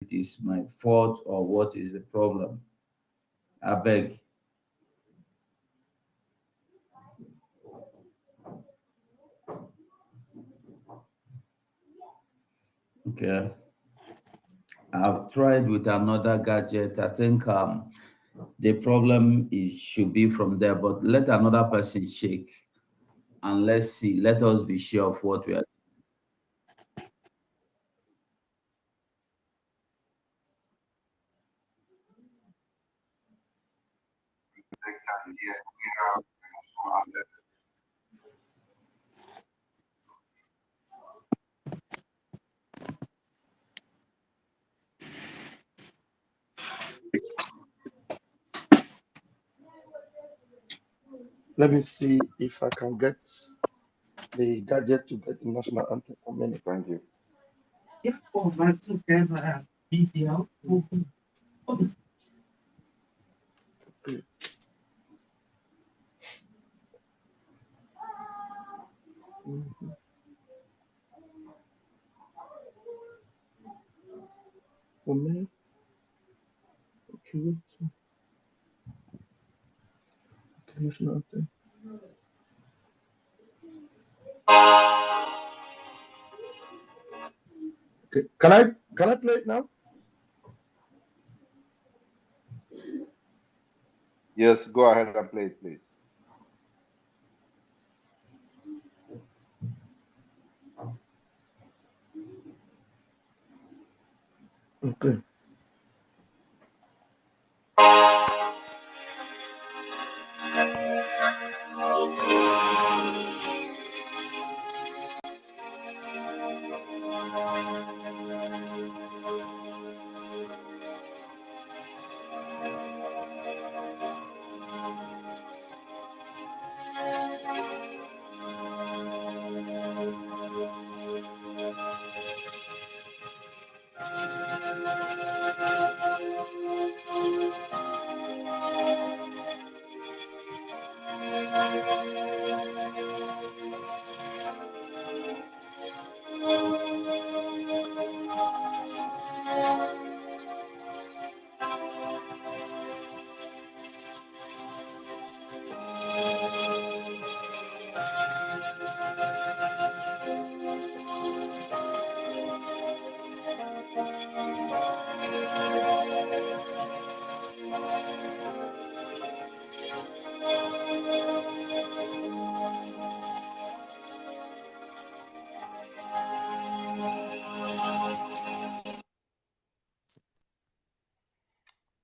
it is my fault or what is the problem. I beg. Okay. I've tried with another gadget. I think the problem is should be from there, but let another person shake and let's see. Let us be sure of what we are. Let me see if I can get the gadget to get the national anthem for me. Thank you. Okay. Mhm. For me, okay, so, okay, national anthem. Okay, can I play it now? Yes, go ahead and play it, please. Okay.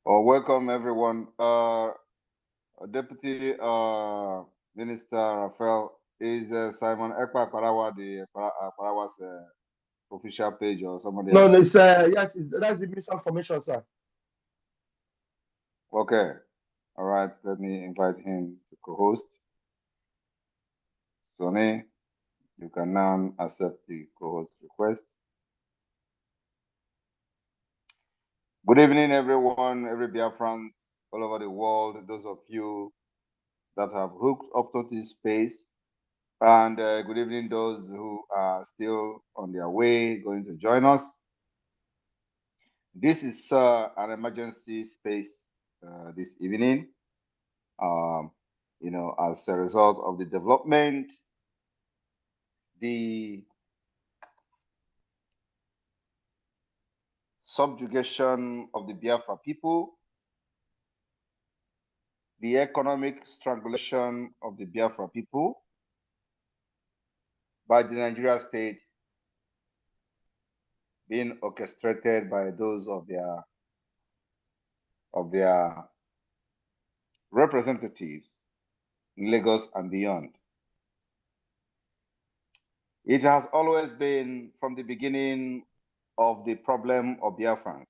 Oh, welcome everyone. Deputy Minister Raphael, is Simon Ekpa Parawa the Parawa's official page or somebody No, else? no, it's yes, that's the misinformation, sir. Okay. All right. Let me invite him to co-host. Sonny, you can now accept the co-host request. Good evening, everyone, every BIAFRANS all over the world, those of you that have hooked up to this space. And good evening, those who are still on their way going to join us. This is an emergency space this evening. As a result of the development, the subjugation of the Biafra people, the economic strangulation of the Biafra people by the Nigeria state being orchestrated by those of their representatives in Lagos and beyond. It has always been from the beginning of the problem of Biafrans.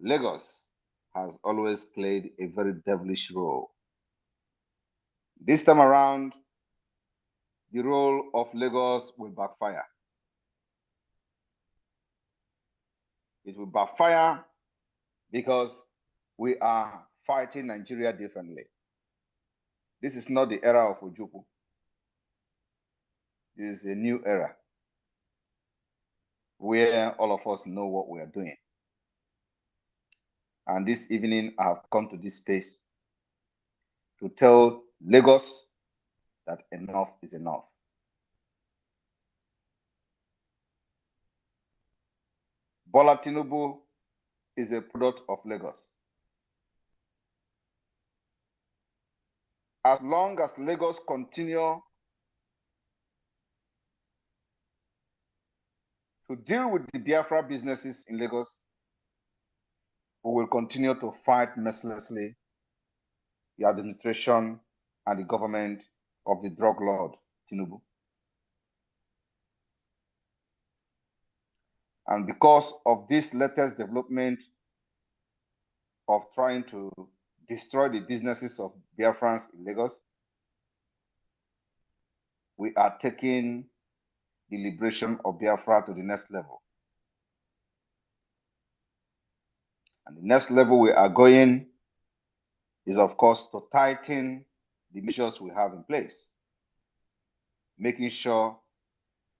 Lagos has always played a very devilish role. This time around, the role of Lagos will backfire. It will backfire because we are fighting Nigeria differently. This is not the era of Ojukwu. This is a new era where all of us know what we are doing. And this evening, I have come to this space to tell Lagos that enough is enough. Bola Tinubu is a product of Lagos. As long as Lagos continue to deal with the Biafra businesses in Lagos, we will continue to fight mercilessly the administration and the government of the drug lord, Tinubu. And because of this latest development of trying to destroy the businesses of Biafrans in Lagos, we are taking the liberation of Biafra to the next level. And the next level we are going is, of course, to tighten the measures we have in place, making sure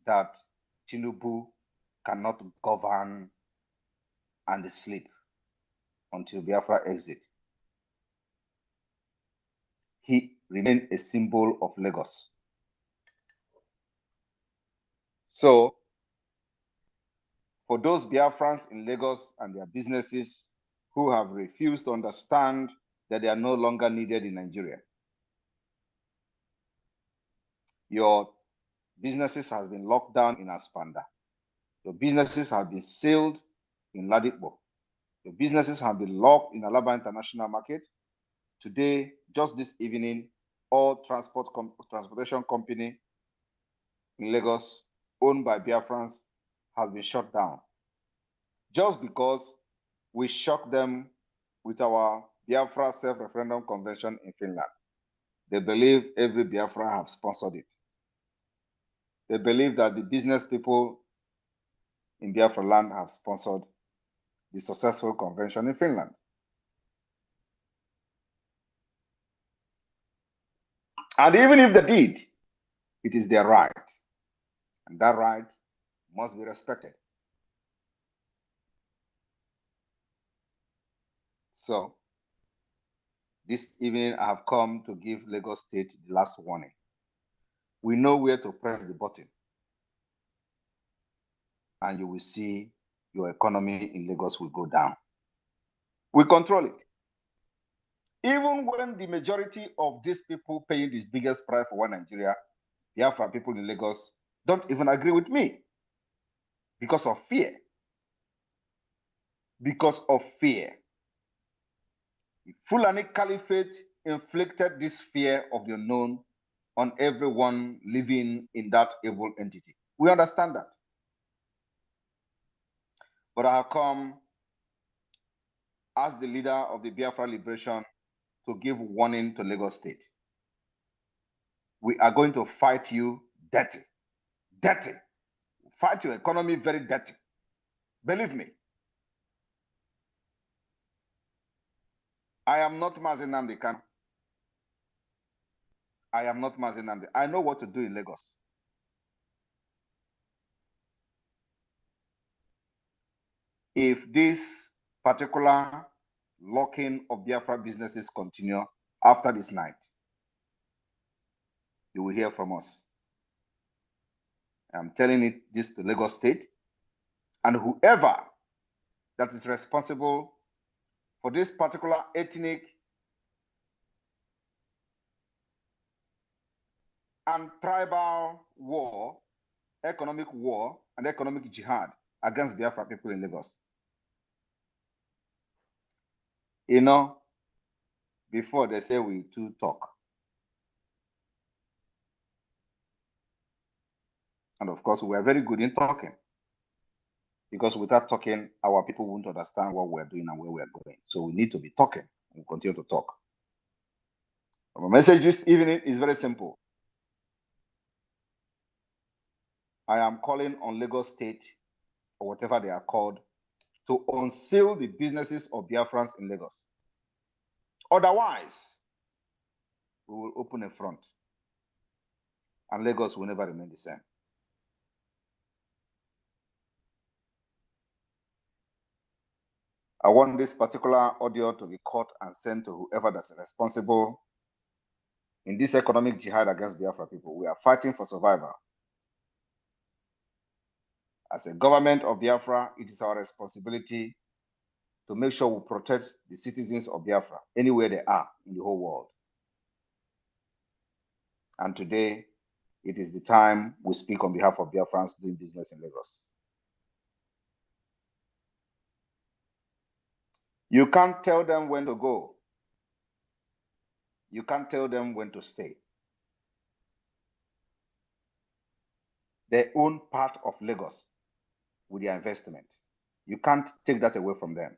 that Tinubu cannot govern and sleep until Biafra exit. He remained a symbol of Lagos. So, for those Biafrans in Lagos and their businesses who have refused to understand that they are no longer needed in Nigeria, your businesses have been locked down in Aspanda. Your businesses have been sealed in Ladipo. Your businesses have been locked in Alaba International Market. Today, just this evening, all transportation company in Lagos owned by Biafrans has been shut down. Just because we shocked them with our Biafra self-referendum convention in Finland. They believe every Biafra have sponsored it. They believe that the business people in Biafra land have sponsored the successful convention in Finland. And even if they did, it is their right. And that right must be respected. So, this evening I have come to give Lagos State the last warning. We know where to press the button. And you will see your economy in Lagos will go down. We control it. Even when the majority of these people paying the biggest price for one Nigeria, Biafra people in Lagos, don't even agree with me because of fear. Because of fear. The Fulani Caliphate inflicted this fear of the unknown on everyone living in that evil entity. We understand that. But I have come as the leader of the Biafra Liberation to give warning to Lagos State. We are going to fight you dirty. Dirty. Fight your economy very dirty. Believe me. I am not Maza Maza. I am not Maza Maza. I know what to do in Lagos. If this particular locking of Biafra businesses continue after this night, you will hear from us. I'm telling this to Lagos State and whoever that is responsible for this particular ethnic and tribal war, economic war, and economic jihad against Biafra people in Lagos. You know, before they say we too talk. And of course, we are very good in talking. Because without talking, our people won't understand what we're doing and where we're going. So we need to be talking. We'll continue to talk. My message this evening is very simple. I am calling on Lagos State, or whatever they are called, to unseal the businesses of Biafrans in Lagos. Otherwise, we will open a front. And Lagos will never remain the same. I want this particular audio to be caught and sent to whoever that's responsible in this economic jihad against Biafra people. We are fighting for survival. As a government of Biafra, it is our responsibility to make sure we protect the citizens of Biafra anywhere they are in the whole world. And today, it is the time we speak on behalf of Biafrans doing business in Lagos. You can't tell them when to go. You can't tell them when to stay. They own part of Lagos with their investment. You can't take that away from them.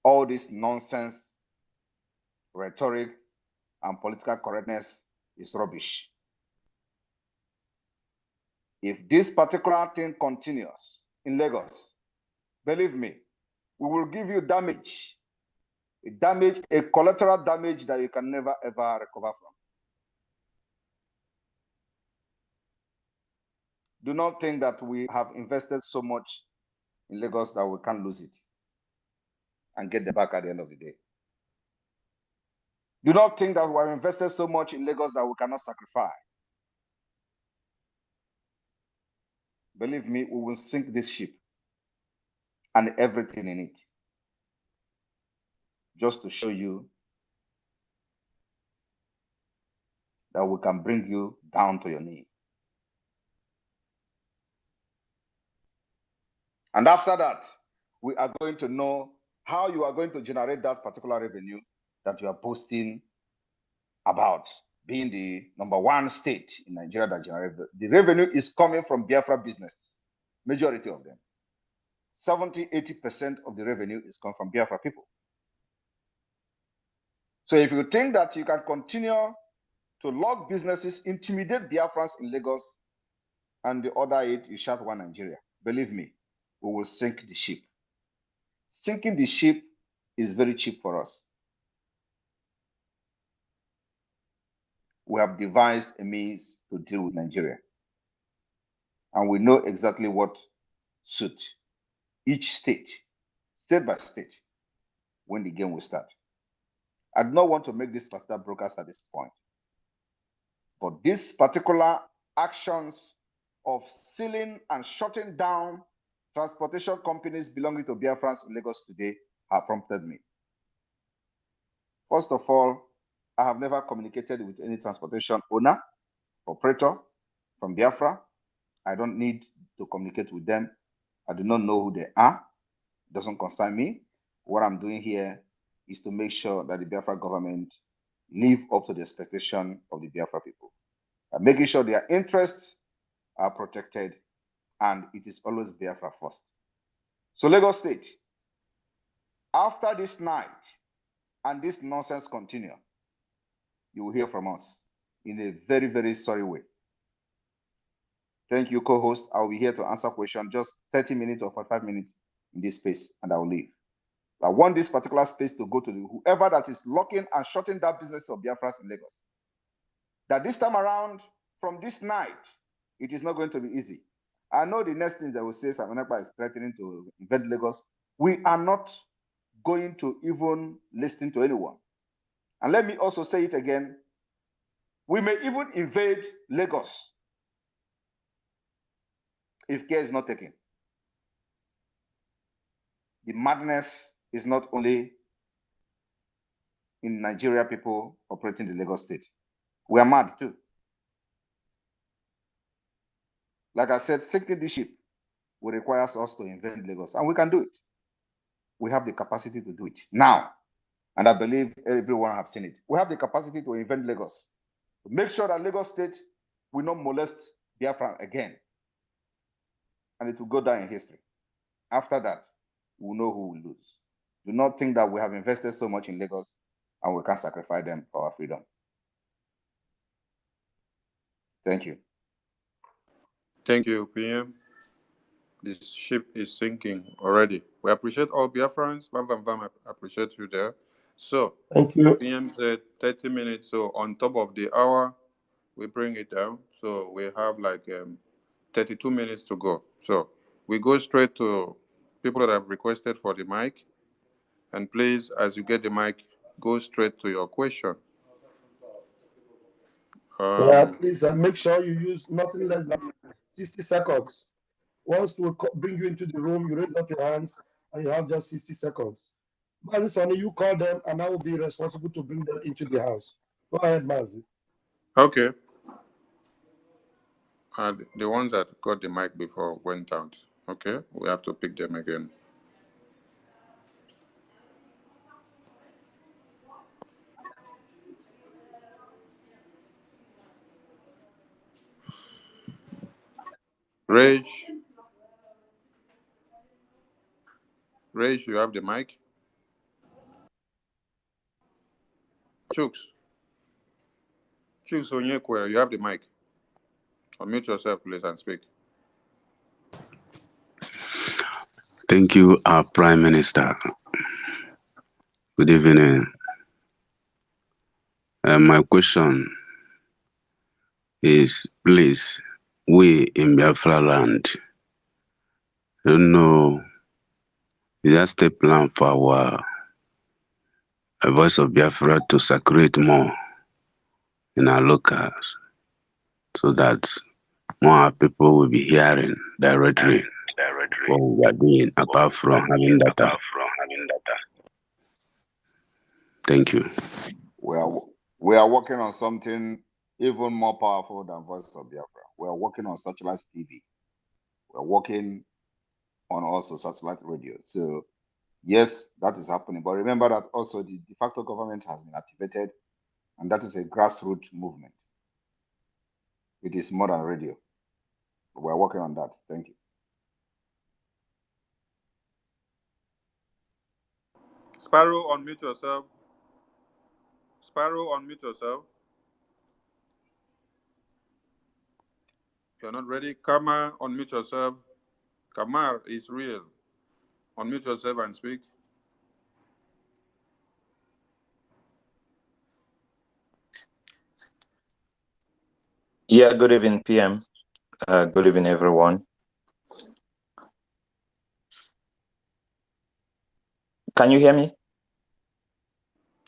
All this nonsense, rhetoric, and political correctness is rubbish. If this particular thing continues in Lagos, believe me, we will give you damage, a collateral damage that you can never ever recover from. Do not think that we have invested so much in Lagos that we can't lose it and get them back at the end of the day. Do not think that we have invested so much in Lagos that we cannot sacrifice. Believe me, we will sink this ship and everything in it, just to show you that we can bring you down to your knee. And after that, we are going to know how you are going to generate that particular revenue that you are boasting about being the #1 state in Nigeria that generates. The revenue is coming from Biafra businesses, majority of them. 70–80% of the revenue is coming from Biafra people. So if you think that you can continue to log businesses, intimidate Biafrans in Lagos, and the other 8, you shout one Nigeria, believe me, we will sink the ship. Sinking the ship is very cheap for us. We have devised a means to deal with Nigeria. And we know exactly what suits each state by state, when the game will start. I do not want to make this particular broadcast at this point. But these particular actions of sealing and shutting down transportation companies belonging to BIAFRANS in Lagos today have prompted me. First of all, I have never communicated with any transportation owner, operator from Biafra. I don't need to communicate with them. I do not know who they are. It doesn't concern me. What I'm doing here is to make sure that the Biafra government live up to the expectation of the Biafra people. I'm making sure their interests are protected, and it is always Biafra first. So Lagos State, after this night and this nonsense continue, you will hear from us in a very, very sorry way. Thank you, co-host. I'll be here to answer questions, just 30 minutes or 45 minutes in this space, and I'll leave. I want this particular space to go to whoever that is locking and shutting down business of Biafrans in Lagos. That this time around, from this night, it is not going to be easy. I know the next thing that will say Samanapa is threatening to invade Lagos. We are not going to even listen to anyone. And let me also say it again. We may even invade Lagos if care is not taken. The madness is not only in Nigeria people operating the Lagos State. We are mad too. Like I said, sinking the ship will require us to invade Lagos, and we can do it. We have the capacity to do it now, and I believe everyone has seen it. We have the capacity to invade Lagos, to make sure that Lagos State will not molest Biafra again, and it will go down in history. After that, we will know who will lose. Do not think that we have invested so much in Lagos and we can sacrifice them for our freedom. Thank you. Thank you, PM. This ship is sinking already. We appreciate all Biafrans. I appreciate you there. So, Thank you. PM said 30 minutes. So, on top of the hour, we bring it down. So, we have like 32 minutes to go. So, we go straight to people that have requested for the mic. And please, as you get the mic, go straight to your question. Yeah, please make sure you use nothing less than 60 seconds. Once we bring you into the room, you raise up your hands and you have just 60 seconds. Mazi, you call them and I will be responsible to bring them into the house. Go ahead, Mazi. Okay. The ones that got the mic before went out. Okay, we have to pick them again. Rage, you have the mic. Chooks Onyekwe, you have the mic. Unmute yourself, please, and speak. Thank you, our Prime Minister. Good evening. My question is, please, we in Biafra land don't know, is there still plan for our voice of Biafra to saturate more in our locals so that more people will be hearing directly what we are doing apart from having data? Thank you. We are working on something even more powerful than Voice of Biafra. We are working on satellite TV. We are working on also satellite radio. So yes, that is happening. But remember that also the de facto government has been activated, and that is a grassroots movement. It is more than radio. We are working on that. Thank you. Sparrow, unmute yourself. Sparrow, unmute yourself. You're not ready. Kamar, unmute yourself. Kamar is real. Unmute yourself and speak. Yeah, good evening, PM. Good evening, everyone. Can you hear me?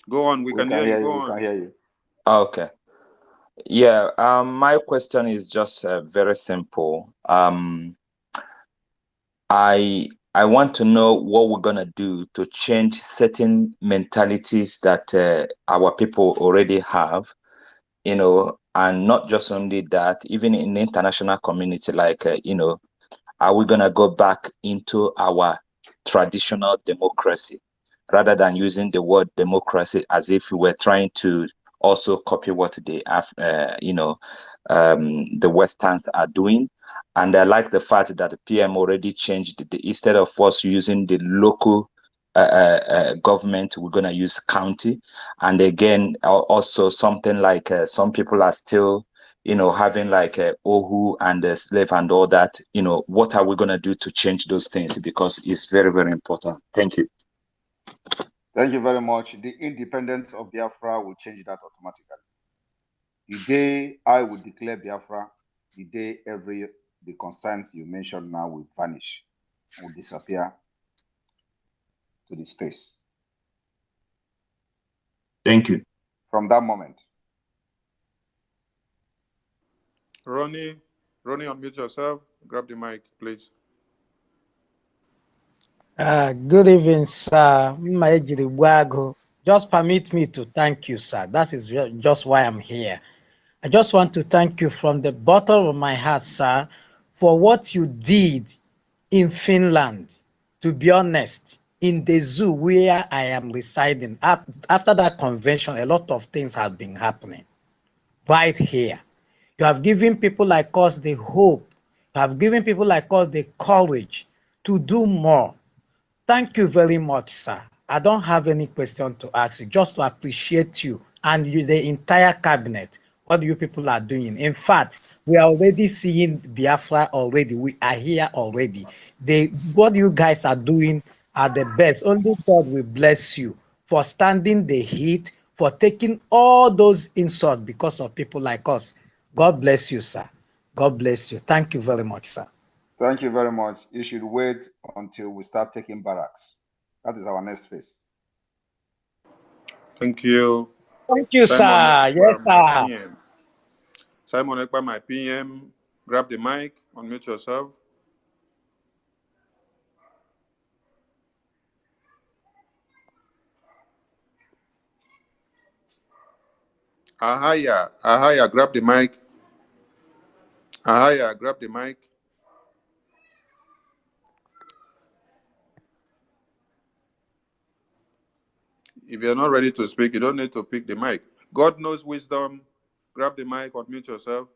Go on, we can hear you. Go on. We can hear you. Okay. Yeah, my question is just very simple. I want to know what we're gonna do to change certain mentalities that our people already have, you know, and not just only that, even in the international community, like, you know, are we gonna go back into our traditional democracy rather than using the word democracy as if we were trying to also copy what the the Westerns are doing? And I like the fact that the PM already changed instead of us using the local government, we're going to use county. And again, also something like some people are still, you know, having like Ohu and the slave and all that. You know, what are we going to do to change those things? Because it's very, very important. Thank you. Thank you very much. The independence of Biafra will change that automatically. The day I will declare Biafra, the day the concerns you mentioned now will vanish, will disappear to the space. Thank you. From that moment. Ronnie, unmute yourself. Grab the mic, please. Good evening, sir. Just permit me to thank you, sir. That is just why I'm here. I just want to thank you from the bottom of my heart, sir, for what you did in Finland. To be honest, in the zoo where I am residing, after that convention, a lot of things have been happening right here. You have given people like us the hope. You have given people like us the courage to do more. Thank you very much, sir. I don't have any question to ask you, just to appreciate you and the entire cabinet, what you people are doing. In fact, we are already seeing Biafra already. We are here already. What you guys are doing are the best. Only God will bless you for standing the heat, for taking all those insults because of people like us. God bless you, sir. God bless you. Thank you very much, sir. Thank you very much. You should wait until we start taking barracks. That is our next phase. Thank you. Thank you, Simon sir. Yes, Ekpa, my sir. PM. Simon Ekpa, my PM. Grab the mic, unmute yourself. Ahaya, grab the mic. Ahaya, grab the mic. If you're not ready to speak, you don't need to pick the mic. God knows wisdom. Grab the mic, unmute yourself.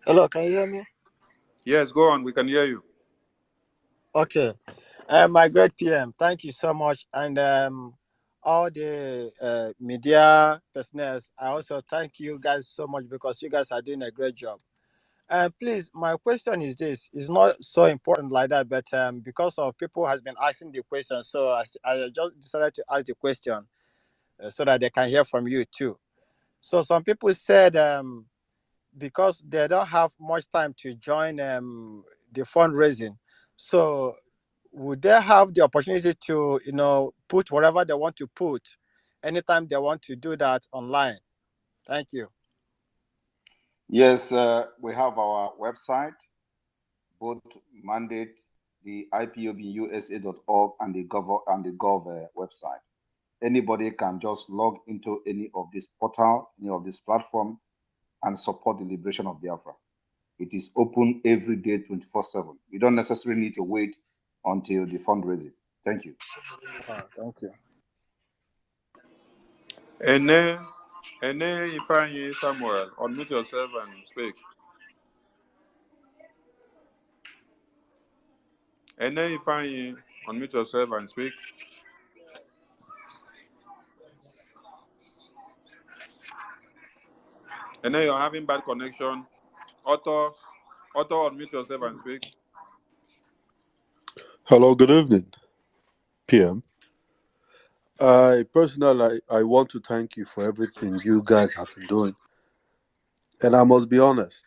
Hello, can you hear me? Yes, go on. We can hear you. Okay. My great PM, thank you so much. And all the media personnel, I also thank you guys so much because you guys are doing a great job. And please, my question is this. It's not so important like that, but because of people has been asking the question, so I just decided to ask the question so that they can hear from you too. So some people said because they don't have much time to join the fundraising, so would they have the opportunity to put whatever they want to put anytime they want to do that online? Thank you. Yes, we have our website, both mandate, the IPOBUSA.org and the Gov website. Anybody can just log into any of this portal, any of this platform, and support the liberation of Biafra. It is open every day, 24/7. You don't necessarily need to wait until the fundraising. Thank you. Thank you. Ene Ifeanyi Samuel, unmute yourself and speak. Ene Ifeanyi, unmute yourself and speak. Ene, you're having bad connection. Otto, unmute yourself and speak. Hello, good evening, PM. Personally, I want to thank you for everything you guys have been doing. And I must be honest,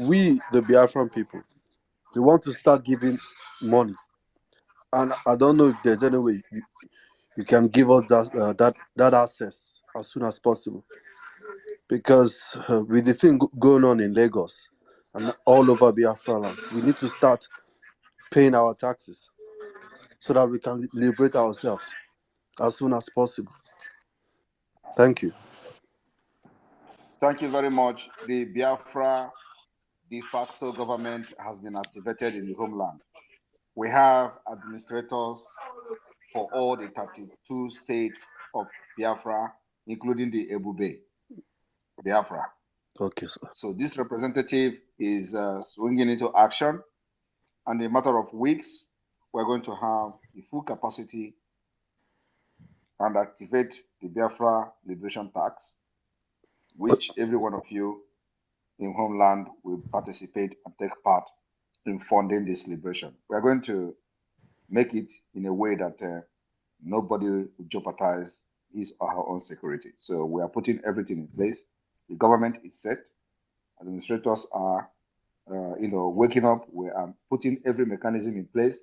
we, the Biafran people, we want to start giving money. And I don't know if there's any way you can give us that access as soon as possible. Because with the thing going on in Lagos and all over Biafra land, we need to start paying our taxes so that we can liberate ourselves as soon as possible. Thank you. Thank you very much. The Biafra de facto government has been activated in the homeland. We have administrators for all the 32 states of Biafra, including the Ebube Biafra. Okay, sir. So this representative is swinging into action, and in a matter of weeks, we're going to have the full capacity and activate the Biafra Liberation Tax, which every one of you in homeland will participate and take part in funding this liberation. We're going to make it in a way that nobody will jeopardize his or her own security. So we are putting everything in place. The government is set. Administrators are, waking up. We are putting every mechanism in place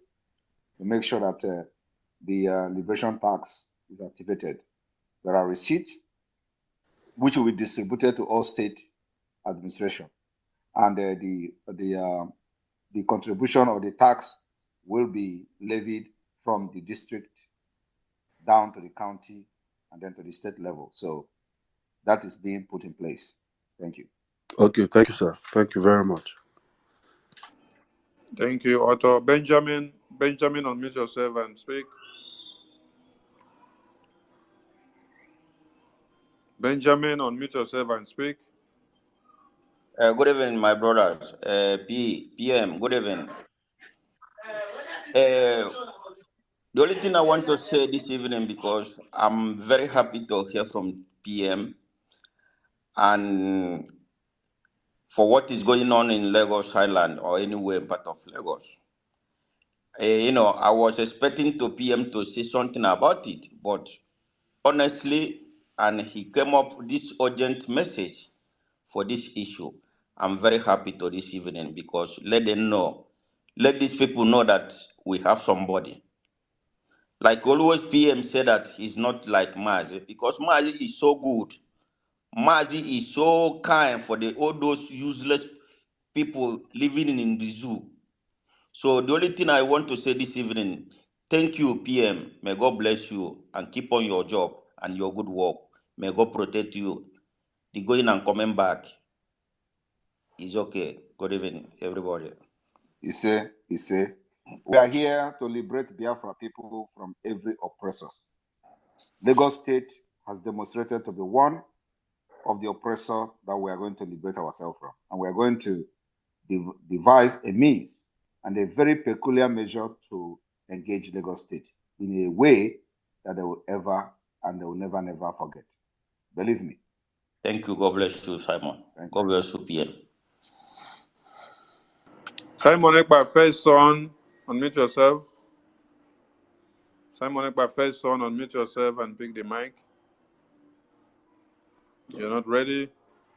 to make sure that the liberation tax is activated. There are receipts which will be distributed to all state administration, and the contribution of the tax will be levied from the district down to the county and then to the state level. So that is being put in place. Thank you. Okay, thank you, sir. Thank you very much. Thank you, Otto. Benjamin, unmute yourself and speak. Benjamin, unmute yourself and speak. Good evening, my brothers. PM, good evening. The only thing I want to say this evening, because I'm very happy to hear from PM and for what is going on in Lagos Island or anywhere part of Lagos. I was expecting to PM to say something about it, but honestly, and he came up with this urgent message for this issue. I'm very happy to this evening because let them know, let these people know that we have somebody. Like always, PM said that he's not like Mazi because Mazi is so good. Mazi is so kind for all those useless people living in the zoo. So the only thing I want to say this evening, thank you, PM. May God bless you and keep on your job and your good work. May God protect you. The going and coming back is okay. Good evening, everybody. He say, we are here to liberate Biafra people from every oppressors. Lagos State has demonstrated to be one of the oppressor that we are going to liberate ourselves from. And we are going to devise a means and a very peculiar measure to engage Lagos State in a way that they will ever and they will never, never forget. Believe me. Thank you. God bless you, Simon. God bless you, PM. Simon Ekpa, first son, unmute yourself. Simon Ekpa, first son, unmute yourself and pick the mic. You're not ready.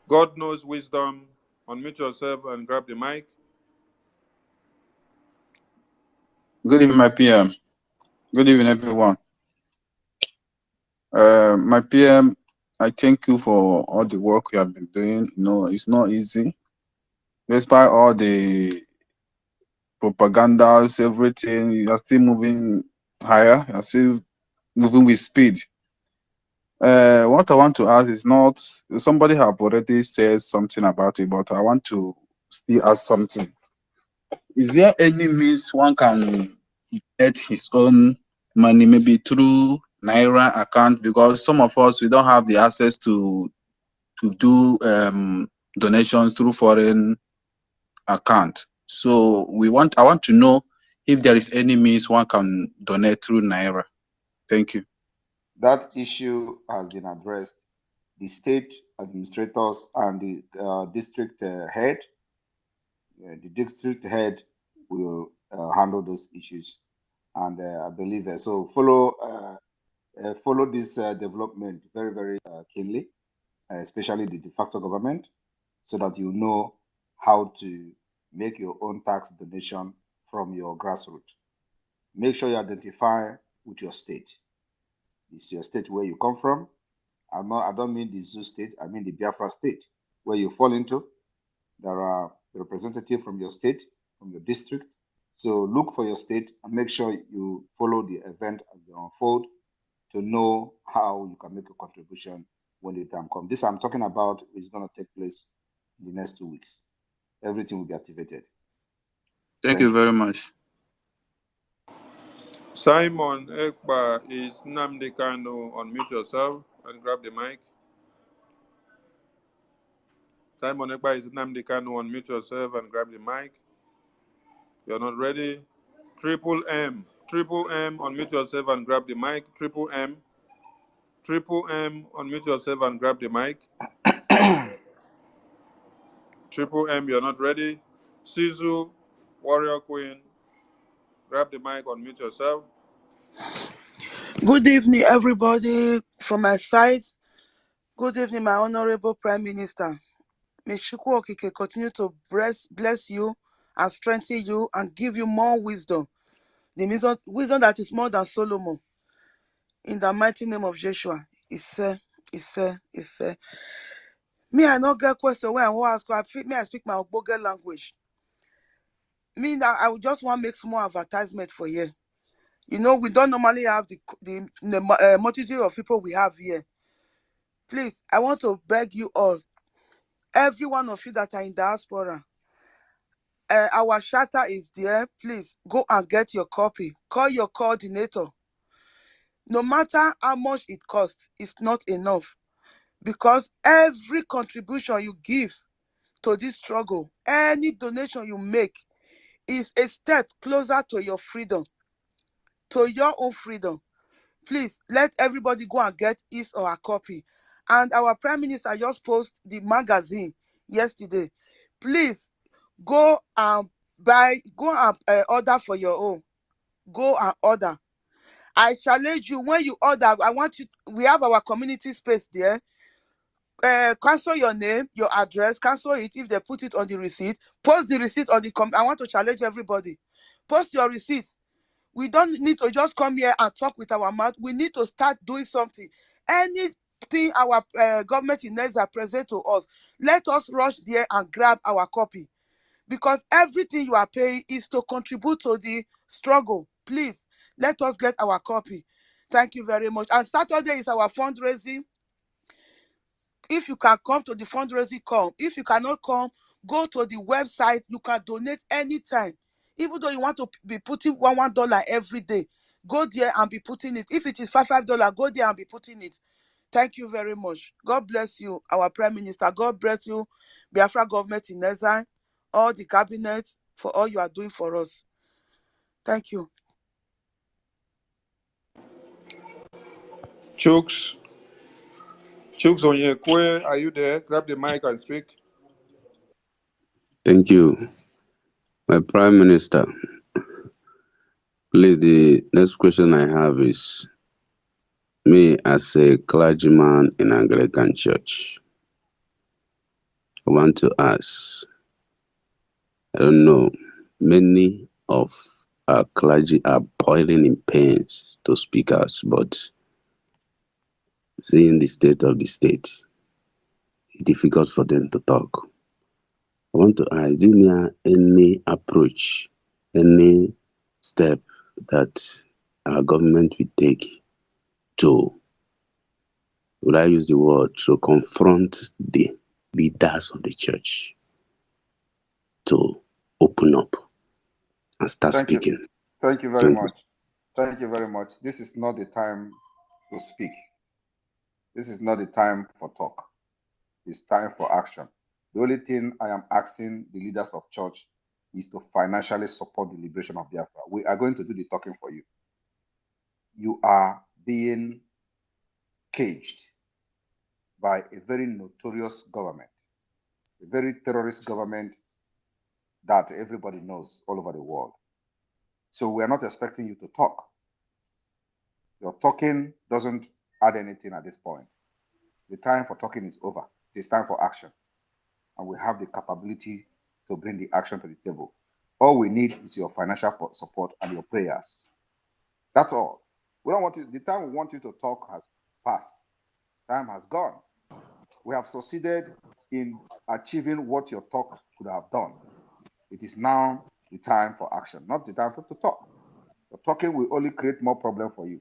God knows wisdom. Unmute yourself and grab the mic. Good evening, my PM. Good evening, everyone. My PM, I thank you for all the work you have been doing. You know, it's not easy. Despite all the propagandas, everything, you are still moving higher. You are still moving with speed. What I want to ask is not, somebody have already said something about it, but I want to still ask something. Is there any means one can get his own money, maybe through Naira account? Because some of us, we don't have the access to do donations through foreign account. So I want to know if there is any means one can donate through Naira. Thank you. That issue has been addressed. The state administrators and the district head, the district head will handle those issues, and I believe so. Follow this development very, very keenly, especially the de facto government, so that you know how to make your own tax donation from your grassroots. Make sure you identify with your state. It's your state where you come from. I don't mean the Zoo state, I mean the Biafra state, where you fall into. There are representatives from your state, from your district. So look for your state and make sure you follow the event as they unfold to know how you can make a contribution when the time comes. This I'm talking about is going to take place in the next 2 weeks. Everything will be activated. Thank you very much. Simon Ekpa is Nnamdi Kanu. Unmute yourself and grab the mic. Simon Ekpa is Nnamdi Kanu. Unmute yourself and grab the mic. You're not ready. Triple M. Triple M, unmute yourself and grab the mic. Triple M. Triple M, unmute yourself and grab the mic. Triple M, you're not ready. Sizu, Warrior Queen, grab the mic, unmute yourself. Good evening, everybody from my side. Good evening, my honorable Prime Minister. May Chukwu Okike continue to bless you and strengthen you and give you more wisdom. The wisdom that is more than Solomon. In the mighty name of Joshua. Me, I not get question when I want ask. I speak my Ogboge language. Me, now I would just want to make small advertisement for you. You know, we don't normally have the multitude of people we have here. Please, I want to beg you all, every one of you that are in diaspora, our charter is there. Please go and get your copy. Call your coordinator. No matter how much it costs, it's not enough. Because every contribution you give to this struggle, any donation you make, is a step closer to your freedom, to your own freedom. Please let everybody go and get his or her copy. And our Prime Minister just posted the magazine yesterday. Please go and order for your own. Go and order. I challenge you when you order. I want you. We have our community space there. Cancel your name, your address, cancel it if they put it on the receipt. Post the receipt on the I want to challenge everybody. Post your receipts. We don't need to just come here and talk with our mouth. We need to start doing something. Anything our government in Neza present to us, let us rush there and grab our copy. Because everything you are paying is to contribute to the struggle. Please, let us get our copy. Thank you very much. And Saturday is our fundraising. If you can come to the fundraising, come. If you cannot come, go to the website. You can donate anytime. Even though you want to be putting $1 every day, go there and be putting it. If it is $5, go there and be putting it. Thank you very much. God bless you, our Prime Minister. God bless you, Biafra government in Neza, all the cabinet, for all you are doing for us. Thank you. Chooks Onyekwe, are you there? Grab the mic and speak. Thank you, my Prime Minister. Please, the next question I have is, me as a clergyman in Anglican Church, I want to ask, I don't know, many of our clergy are boiling in pains to speak out, but seeing the state of the state, it's difficult for them to talk. I want to ask, is there any approach, any step that our government will take to, would I use the word, to confront the leaders of the church to open up and start speaking? Thank you very much. Thank you very much. This is not the time to speak. This is not the time for talk. It's time for action. The only thing I am asking the leaders of church is to financially support the liberation of Biafra. We are going to do the talking for you. You are being caged by a very notorious government, a very terrorist government that everybody knows all over the world. So we are not expecting you to talk. Your talking doesn't add anything at this point. The time for talking is over. It's time for action. And we have the capability to bring the action to the table. All we need is your financial support and your prayers. That's all. We don't want you, the time we want you to talk has passed. Time has gone. We have succeeded in achieving what your talk could have done. It is now the time for action, not the time to talk. The talking will only create more problem for you.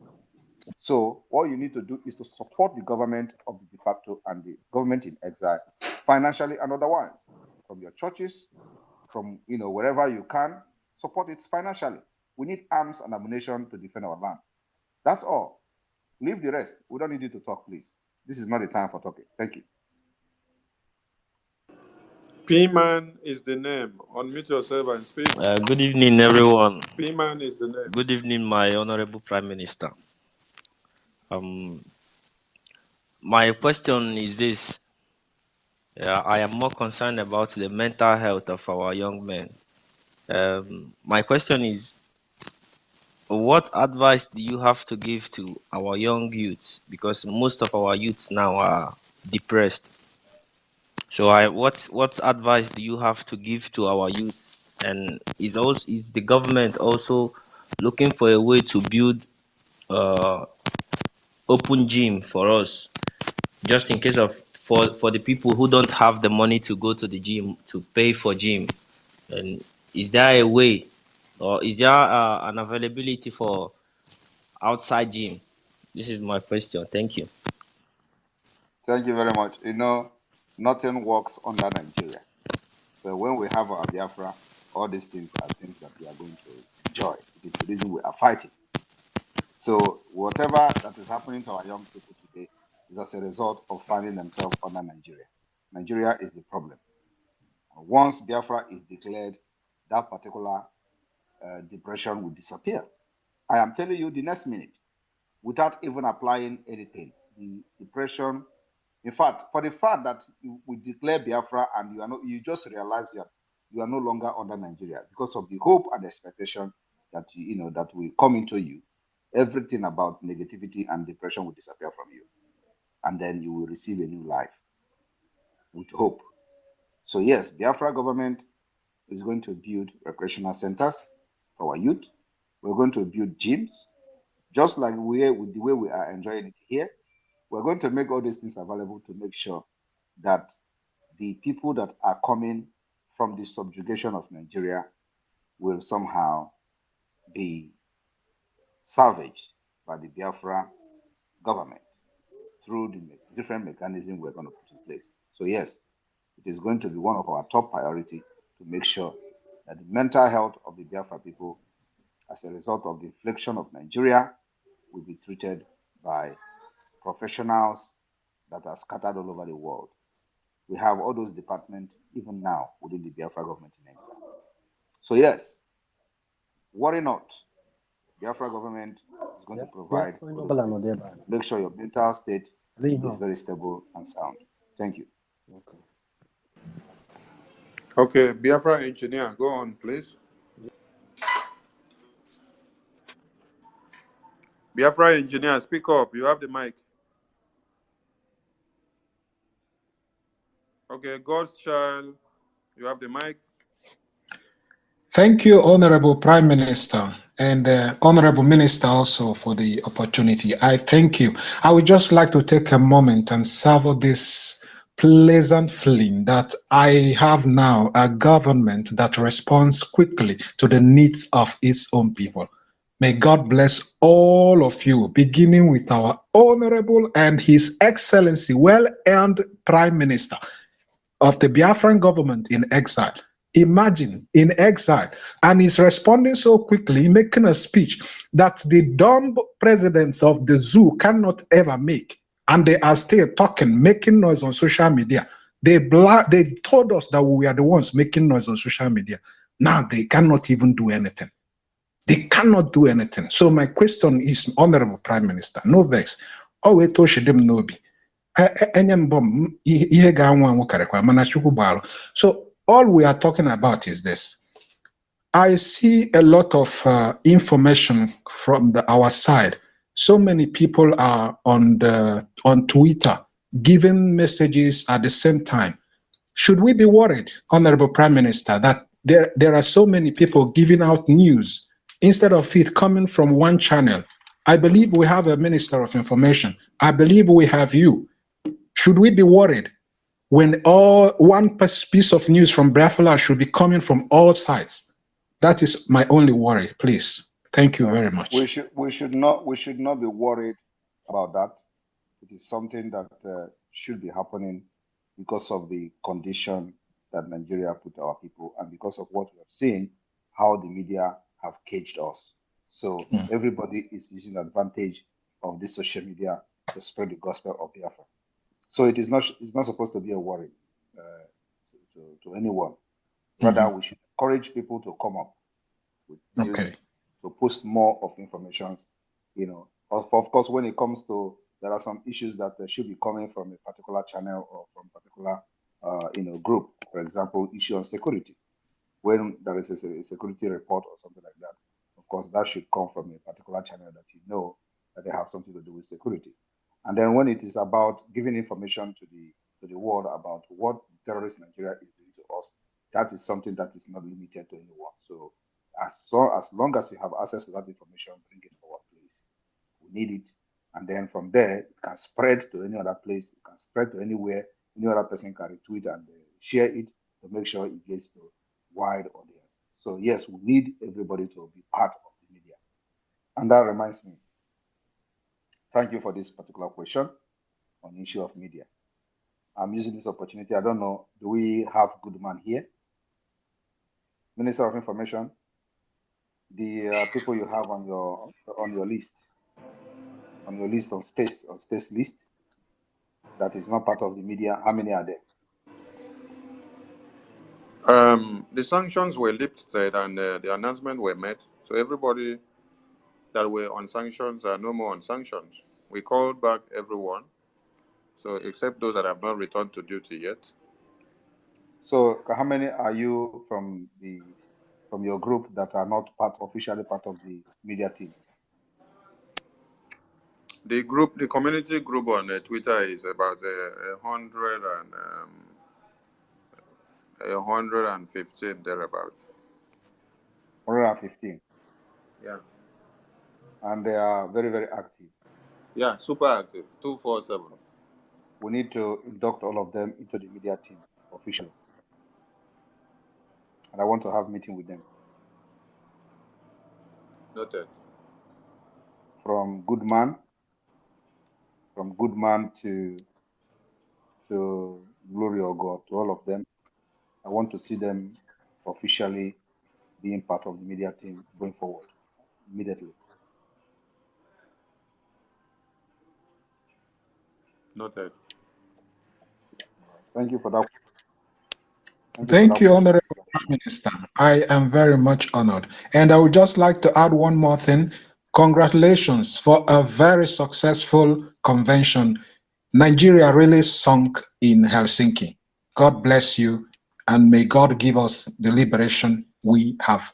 So all you need to do is to support the government of the de facto and the government in exile, financially and otherwise, from your churches, from wherever you can, support it financially. We need arms and ammunition to defend our land. That's all. Leave the rest. We don't need you to talk, please. This is not the time for talking. Thank you. P-Man is the name. Unmute yourself and speak. Good evening, everyone. P-Man is the name. Good evening, my honorable Prime Minister. My question is this. I am more concerned about the mental health of our young men. My question is, what advice do you have to give to our young youths? Because most of our youths now are depressed. So what advice do you have to give to our youths? And is the government also looking for a way to build open gym for us, just in case of for the people who don't have the money to go to the gym, to pay for gym? And is there a way, or is there an availability for outside gym? This is my question. Thank you. Thank you very much. Nothing works under Nigeria. So when we have our Biafra, all these things are things that we are going to enjoy. It is the reason we are fighting. So whatever that is happening to our young people today is as a result of finding themselves under Nigeria. Nigeria is the problem. Once Biafra is declared, that particular depression will disappear. I am telling you the next minute, without even applying anything, the depression. In fact, for the fact that we declare Biafra and you just realize that you are no longer under Nigeria because of the hope and expectation that that will come into you. everything about negativity and depression will disappear from you. And then you will receive a new life with hope. So yes, Biafra government is going to build recreational centers for our youth. We're going to build gyms, just like with the way we are enjoying it here. We're going to make all these things available to make sure that the people that are coming from the subjugation of Nigeria will somehow be salvaged by the Biafra government through the different mechanisms we're going to put in place. So yes, it is going to be one of our top priority to make sure that the mental health of the Biafra people as a result of the infliction of Nigeria will be treated by professionals that are scattered all over the world. We have all those departments even now within the Biafra government in exile. So yes, worry not. Biafra government is going to provide all those things. Make sure your mental state is very stable and sound. Thank you. Okay, Biafra engineer, go on, please. Biafra engineer, speak up. You have the mic. Okay, God's child, you have the mic. Thank you, Honorable Prime Minister, and Honorable Minister also for the opportunity. I thank you. I would just like to take a moment and savor this pleasant feeling that I have now a government that responds quickly to the needs of its own people. May God bless all of you, beginning with our Honorable and His Excellency, well-earned Prime Minister of the Biafran government in exile. Imagine in exile, and he's responding so quickly, making a speech that the dumb presidents of the zoo cannot ever make, and they are still talking, making noise on social media. They told us that we are the ones making noise on social media. Now they cannot even do anything. They cannot do anything. So my question is, Honorable Prime Minister, no vex. Always Toshidim Nobi. So all we are talking about is this. I see a lot of information from our side. So many people are on Twitter giving messages at the same time. Should we be worried, Honorable Prime Minister, that there are so many people giving out news instead of it coming from one channel? I believe we have a Minister of Information. I believe we have you. Should we be worried when one piece of news from Biafra should be coming from all sides? That is my only worry, please. Thank you very much. We should not be worried about that. It is something that should be happening because of the condition that Nigeria put our people and because of what we have seen, how the media have caged us. So everybody is using advantage of this social media to spread the gospel of Biafra. So it's not supposed to be a worry to anyone. Rather, we should encourage people to come up with news, to post more of information. Of course, when it comes to, there are some issues that should be coming from a particular channel or from a particular group. For example, issue on security. When there is a security report or something like that, of course, that should come from a particular channel that you know that they have something to do with security. And then when it is about giving information to the world about what terrorist Nigeria is doing to us, that is something that is not limited to anyone. So as long as you have access to that information, bring it forward, please. We need it. And then from there, it can spread to any other place. It can spread to anywhere. Any other person can retweet and share it to make sure it gets to wide audience. So yes, we need everybody to be part of the media. And that reminds me, thank you for this particular question on the issue of media. I'm using this opportunity. I don't know, do we have good man here? Minister of Information, the people you have on your list, on space list, that is not part of the media, how many are there? The sanctions were lifted and the announcement were made. So everybody that were on sanctions are no more on sanctions. We called back everyone. So except those that have not returned to duty yet. So how many are you from your group that are not officially part of the media team? The group, the community group on Twitter is about 115 thereabouts. 115. Yeah. And they are very, very active. Yeah, super active. 247. We need to induct all of them into the media team officially. And I want to have a meeting with them. Noted. From Goodman to Glory or God, to all of them. I want to see them officially being part of the media team going forward immediately. Noted. Thank you for that. Thank you, Honorable Prime Minister. I am very much honored. And I would just like to add one more thing. Congratulations for a very successful convention. Nigeria really sunk in Helsinki. God bless you, and may God give us the liberation we have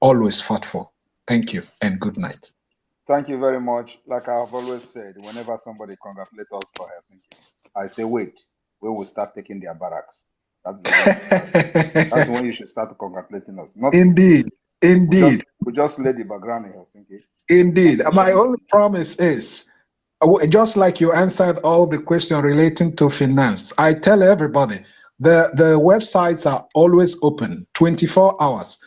always fought for. Thank you, and good night. Thank you very much. Like I've always said, whenever somebody congratulates us for Helsinki, I say, wait, we will start taking their barracks. That's when you should start congratulating us. Not Indeed, indeed. We just lay the background in Helsinki. Indeed. My only promise is, just like you answered all the questions relating to finance, I tell everybody, the websites are always open, 24 hours,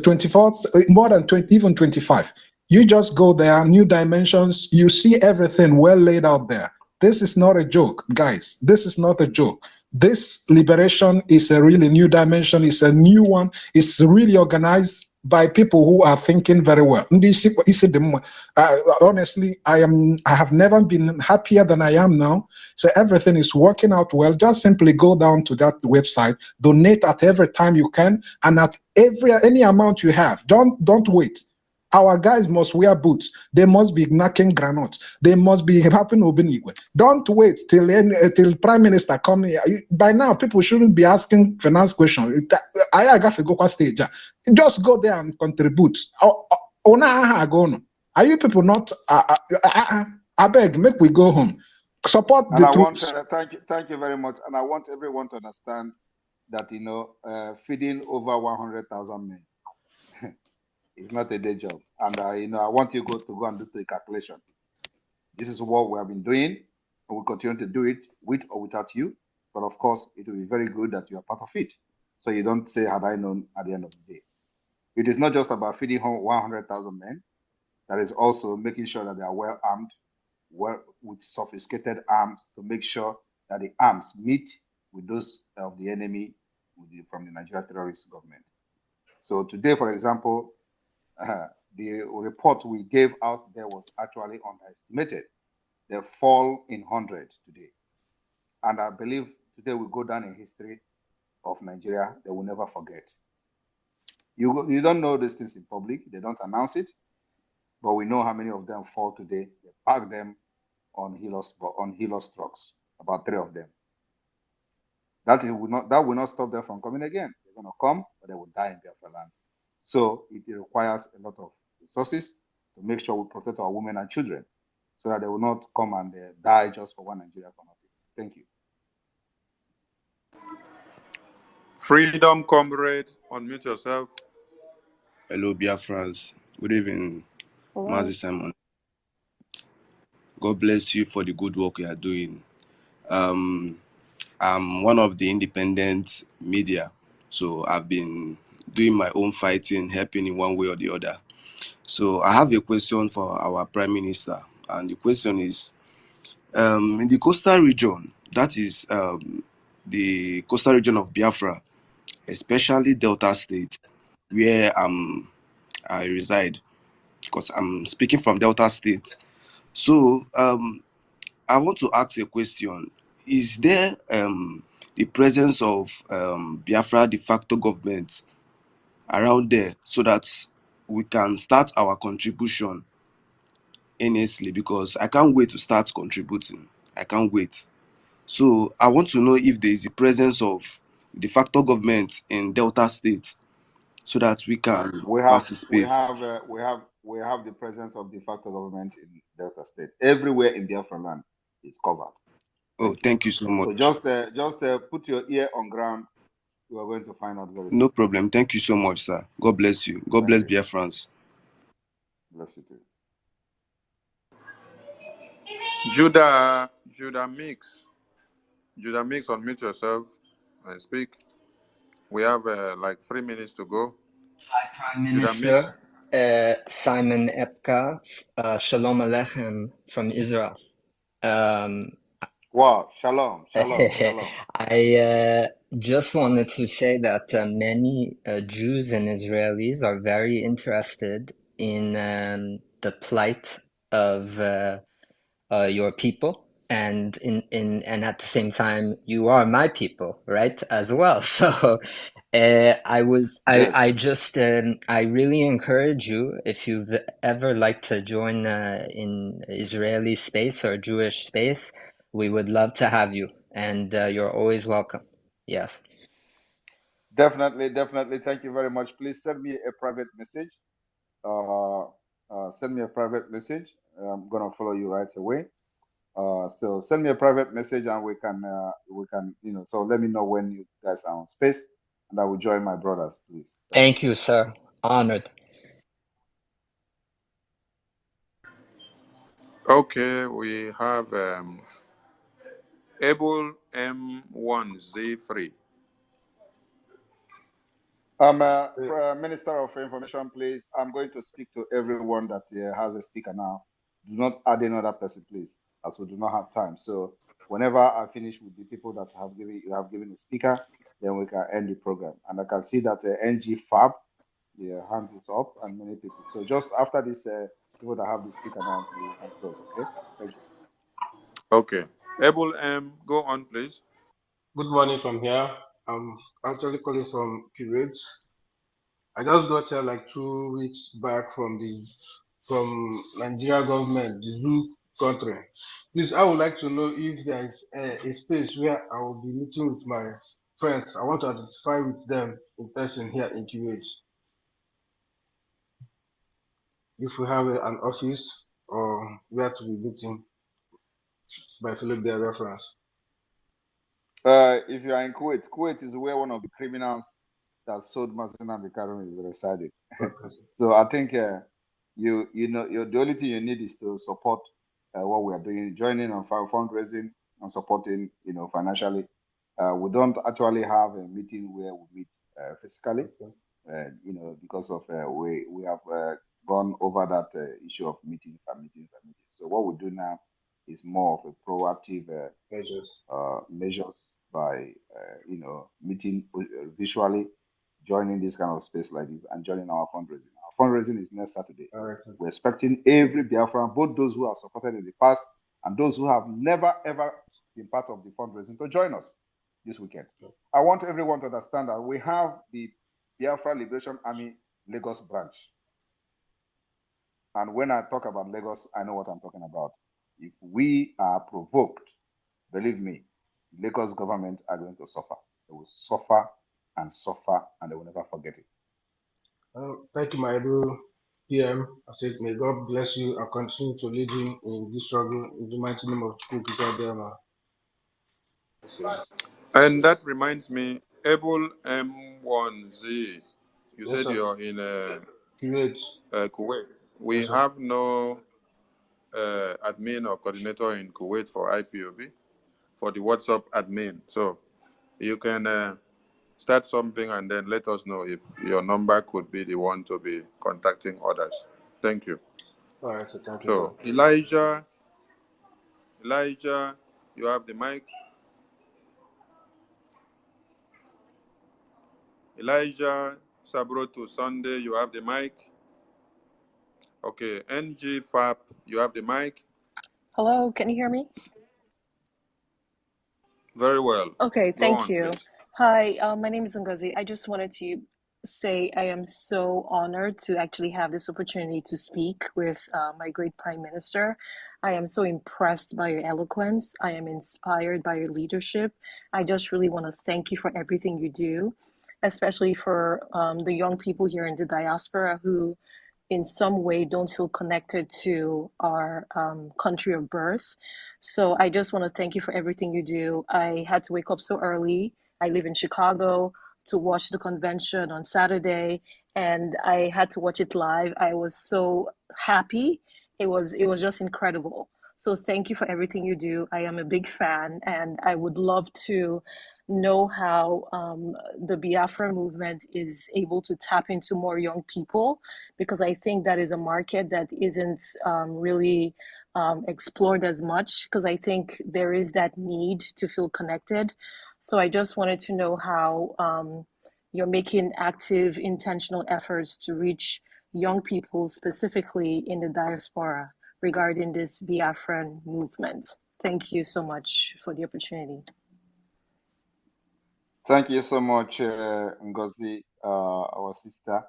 24, more than 20, even 25. You just go there, New Dimensions, you see everything well laid out there. This is not a joke, guys. This is not a joke. This liberation is a really new dimension. It's a new one. It's really organized by people who are thinking very well. Honestly, I have never been happier than I am now. So everything is working out well. Just simply go down to that website, donate at every time you can, and at any amount you have. Don't wait. Our guys must wear boots. They must be knocking granotes. They must be helping Obinigwe. Don't wait till Prime Minister come here. By now, people shouldn't be asking finance questions. Stage. Just go there and contribute. Are you people not? I beg, make we go home. Support the troops. Thank you very much. And I want everyone to understand that, feeding over 100,000 men it's not a day job. And, I want you to go and do the calculation. This is what we have been doing, and we'll continue to do it with or without you. But of course, it will be very good that you are part of it. So you don't say, had I known at the end of the day. It is not just about feeding 100,000 men. That is also making sure that they are well armed, with sophisticated arms to make sure that the arms meet with those of the enemy from the Nigerian terrorist government. So today, for example, the report we gave out there was actually underestimated. They fall in hundreds today. And I believe today will go down in history of Nigeria. They will never forget. You don't know these things in public. They don't announce it. But we know how many of them fall today. They park them on Helios trucks, about 3 of them. That will not stop them from coming again. They're going to come, but they will die in Biafra land. So it requires a lot of resources to make sure we protect our women and children so that they will not come and die just for one Nigeria for nothing. Thank you. Freedom Comrade, unmute yourself. Hello, BIAFRANS. Good evening, Maza Simon. God bless you for the good work you are doing. I'm one of the independent media, so I've been doing my own fighting, helping in one way or the other. So I have a question for our Prime Minister, and the question is, in the coastal region, that is the coastal region of Biafra, especially Delta State, where I reside, because I'm speaking from Delta State. So I want to ask a question. Is there the presence of Biafra de facto government around there so that we can start our contribution honestly? Because I can't wait to start contributing. I can't wait. So I want to know if there is the presence of de facto government in Delta State so that we can participate. We we have the presence of de facto government in Delta State. Everywhere in Biafra land is covered. Oh, thank you so much. So just put your ear on ground. You are going to find out very soon. No problem. Thank you so much, sir. God bless you. God bless BIAFRANS. Bless you too. Judah Mix, unmute yourself and speak. We have like 3 minutes to go. Hi, Prime Minister. Simon Epka, Shalom Aleichem from Israel. Wow, shalom. I just wanted to say that many Jews and Israelis are very interested in the plight of your people, and and at the same time, you are my people, right? As well. So I really encourage you, if you've ever like to join in Israeli space or Jewish space, we would love to have you, and you're always welcome. Yes. Definitely. Thank you very much. Please send me a private message. Send me a private message. I'm gonna follow you right away. So send me a private message and we can so let me know when you guys are on space and I will join my brothers, please. Thank you, sir. Honored. Okay, we have Able M1Z3. Minister of Information, please. I'm going to speak to everyone that has a speaker now. Do not add another person, please, as we do not have time. So whenever I finish with the people that you have given a speaker, then we can end the program. And I can see that NG Fab, the hands is up, and many people. So just after this, people that have the speaker now, we can close. Okay. Thank you. Okay. Able M, go on, please. Good morning from here. I'm actually calling from Kuwait. I just got here like 2 weeks back from Nigeria government, the zoo country. Please, I would like to know if there is a space where I will be meeting with my friends. I want to identify with them in person here in Kuwait. If we have an office or where to be meeting by fellow BRGIEFRANS. If you are in Kuwait, Kuwait is where one of the criminals that sold Mazina Bikarum is residing. Okay. So I think the only thing you need is to support what we are doing, joining on fundraising and supporting, financially. We don't actually have a meeting where we meet physically, because of we have gone over that issue of meetings. So what we do now is more of a proactive measures by meeting visually, joining this kind of space like this, and joining our fundraising. Our fundraising is next Saturday. Right. We're expecting every Biafran, both those who have supported in the past and those who have never ever been part of the fundraising, to join us this weekend. I want everyone to understand that we have the Biafra Liberation Army Lagos branch. And when I talk about Lagos, I know what I'm talking about. If we are provoked, believe me, Lagos government are going to suffer. They will suffer, and they will never forget it. Thank you, my able PM. I said, may God bless you and continue to lead you in this struggle in the mighty name of Chukwuka. And that reminds me, Able M1Z, you Yes, said sir. you're in Kuwait. Kuwait. We Yes, sir. have no admin or coordinator in Kuwait for IPOB, for the WhatsApp admin. So you can start something and then let us know if your number could be the one to be contacting others. Thank you. All right, so thank you. So Elijah, you have the mic. Elijah Sabroto Sunday, you have the mic. Okay, NG Fap, you have the mic. Hello, can you hear me? Very well. Okay, Go thank on, you. please. Hi, my name is Ngozi. I just wanted to say I am so honored to actually have this opportunity to speak with my great Prime Minister. I am so impressed by your eloquence. I am inspired by your leadership. I just really want to thank you for everything you do, especially for the young people here in the diaspora who in some way don't feel connected to our country of birth. So I just want to thank you for everything you do. I had to wake up so early. I live in Chicago to watch the convention on Saturday, and I had to watch it live. I was so happy. It was just incredible. So thank you for everything you do. I am a big fan, and I would love to know how the Biafra movement is able to tap into more young people, because I think that is a market that isn't really explored as much, because I think there is that need to feel connected. So I just wanted to know how you're making active, intentional efforts to reach young people, specifically in the diaspora, regarding this Biafran movement. Thank you so much for the opportunity. Thank you so much, Ngozi, our sister.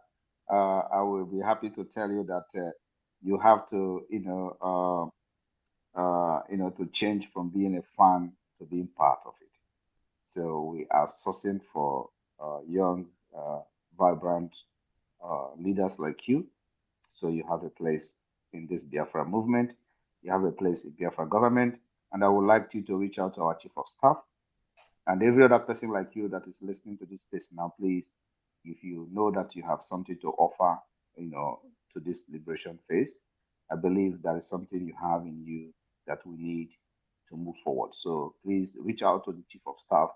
I will be happy to tell you that you have to, to change from being a fan to being part of it. So we are sourcing for young, vibrant leaders like you. So you have a place in this Biafra movement. You have a place in Biafra government. And I would like you to reach out to our chief of staff and every other person like you that is listening to this space now. Please, if you know that you have something to offer, to this liberation phase, I believe there is something you have in you that we need to move forward. So please reach out to the chief of staff